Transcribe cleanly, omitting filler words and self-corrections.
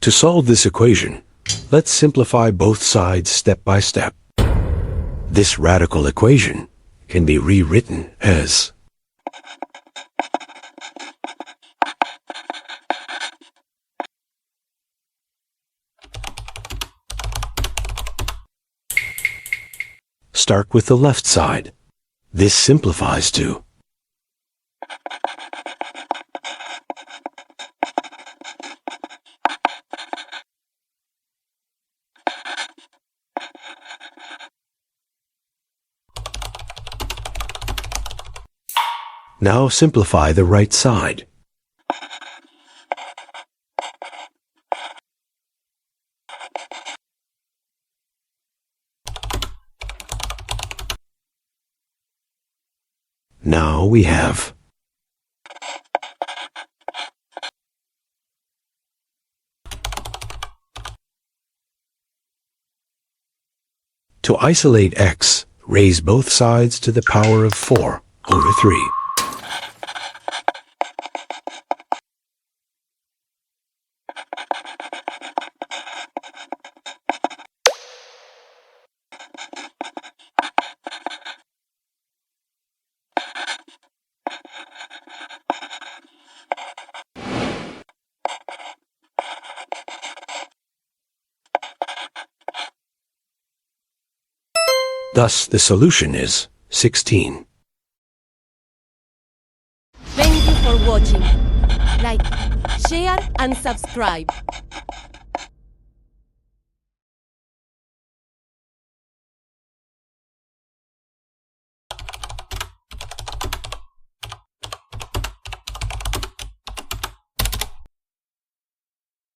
To solve this equation, let's simplify both sides step by step. This radical equation can be rewritten as start with the left side. This simplifies to now simplify the right side. Now we have to isolate x, raise both sides to the power of 4 over 3. Thus, the solution is 16. Thank you for watching. Like, share and subscribe.